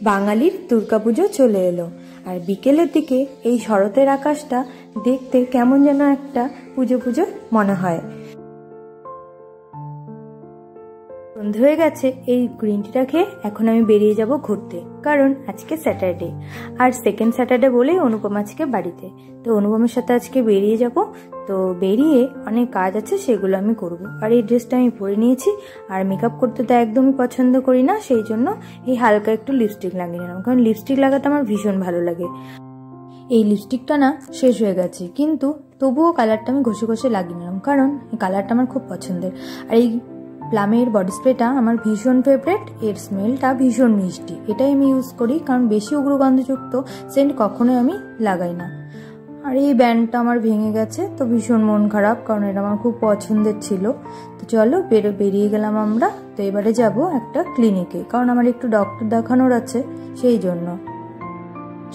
বাঙালির দুর্গাপুজো চলে এলো, আর বিকেলের দিকে এই শরতের আকাশটা দেখতে কেমন যেন একটা পুজো পুজো মনে হয়। সন্ধে হয়ে গেছে, এই গ্রিন টিটা খেয়ে এখন আমি বেরিয়ে যাব ঘুরতে, কারণ আজকে স্যাটারডে, আর সেকেন্ড স্যাটারডে বলেই অনুপম আজকে বাড়িতে। তো অনুপমের সাথে আজকে বেরিয়ে যাব। তো বেরিয়ে অনেক কাজ আছে, সেগুলো আমি করব। আর এই ড্রেসটা আমি পরে নিয়েছি, আর মেকআপ করতে তো একদমই পছন্দ করি না, সেই জন্য এই হালকা একটু লিপস্টিক লাগিয়ে নিলাম, কারণ লিপস্টিক লাগাতে আমার ভীষণ ভালো লাগে। এই লিপস্টিকটা না শেষ হয়ে গেছে, কিন্তু তবুও কালারটা আমি ঘষে ঘষে লাগিয়ে নিলাম, কারণ এই কালারটা আমার খুব পছন্দের। আর এই প্লামের বডি স্প্রেটা আমার ভীষণ ফেভারিট, এর স্মেলটা ভীষণ মিষ্টি, এটাই আমি ইউজ করি, কারণ বেশি উগ্রগন্ধযুক্ত সেন্ট কখনোই আমি লাগাই না। আর এই ব্যান্ডটা আমার ভেঙে গেছে, তো ভীষণ মন খারাপ, কারণ এটা আমার খুব পছন্দের ছিল। তো চলো বেরিয়ে গেলাম আমরা। তো এবারে যাব একটা ক্লিনিকে, কারণ আমার একটু ডক্টর দেখানোর আছে, সেই জন্য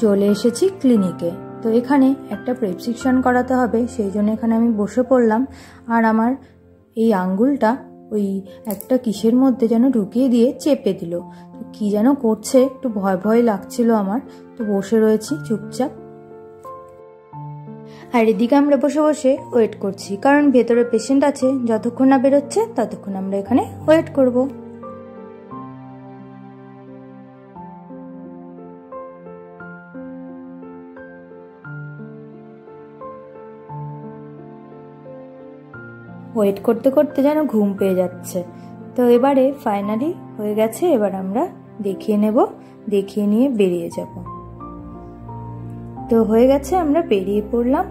চলে এসেছি ক্লিনিকে। তো এখানে একটা প্রেসক্রিপশন করাতে হবে, সেই জন্য এখানে আমি বসে পড়লাম। আর আমার এই আঙ্গুলটা ওই একটা কিসের মধ্যে যেন ঢুকিয়ে দিয়ে চেপে দিল, তো কি যেন করছে, একটু ভয় ভয় লাগছিল আমার। তো বসে রয়েছি চুপচাপ, আর এদিকে আমরা বসে বসে ওয়েট করছি, কারণ ভেতরে পেশেন্ট আছে, যতক্ষণ না বেরোচ্ছে ততক্ষণ আমরা এখানে ওয়েট করব। ওয়েট করতে করতে যেন ঘুম পেয়ে যাচ্ছে। তো এবারে ফাইনালি হয়ে গেছে, এবার আমরা দেখিয়ে নেব, দেখিয়ে নিয়ে বেরিয়ে যাব। তো হয়ে গেছে, আমরা বেরিয়ে পড়লাম,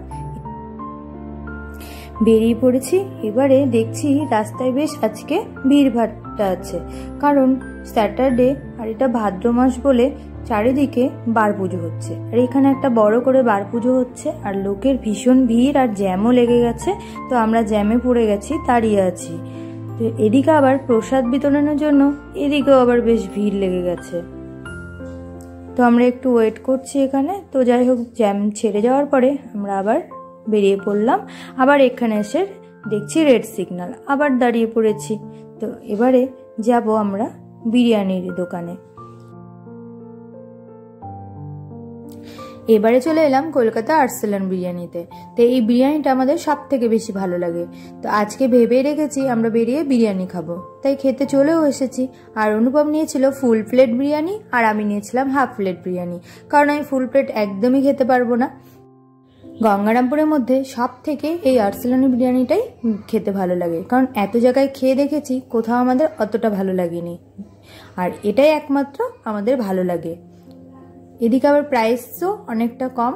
বেরিয়ে পড়েছি। এবারে দেখছি রাস্তায় বেশ আজকে ভিড়ভাট্টা আছে, কারণ স্যাটারডে আর এটা ভাদ্র মাস বলে চারিদিকে বার পুজো হচ্ছে। আর এখানে একটা বড় করে বার পুজো হচ্ছে, আর লোকের ভীষণ ভিড়, আর জ্যামও লেগে গেছে। তো আমরা জ্যামে পড়ে গেছি, দাঁড়িয়ে আছি। তো এদিকে আবার প্রসাদ বিতরণের জন্য এদিকেও আবার বেশ ভিড় লেগে গেছে। তো আমরা একটু ওয়েট করছি এখানে। তো যাই হোক, জ্যাম ছেড়ে যাওয়ার পরে আমরা আবার বেরিয়ে পড়লাম। আবার এখানে এসে দেখছি রেড সিগন্যাল, আবার দাঁড়িয়ে পড়েছি। তো এবারে যাব আমরা বিরিয়ানির দোকানে। এবারে চলে এলাম কলকাতা আর্সেলান বিরিয়ানিতে। তো এই বিরিয়ানিটা আমাদের সব থেকে বেশি ভালো লাগে। তো আজকে ভেবেই রেখেছি আমরা বেরিয়ে বিরিয়ানি খাবো, তাই খেতে চলেও এসেছি। আর অনুপম নিয়েছিল ফুল প্লেট বিরিয়ানি, আর আমি নিয়েছিলাম হাফ প্লেট বিরিয়ানি, কারণ আমি ফুল প্লেট একদমই খেতে পারবো না। গঙ্গারামপুরের মধ্যে সব থেকে এই আর্সেলানি বিরিয়ানিটাই খেতে ভালো লাগে, কারণ এত জায়গায় খেয়ে দেখেছি, কোথাও আমাদের অতটা ভালো লাগেনি, আর এটাই একমাত্র আমাদের ভালো লাগে। এদিকে আবার প্রাইসও অনেকটা কম,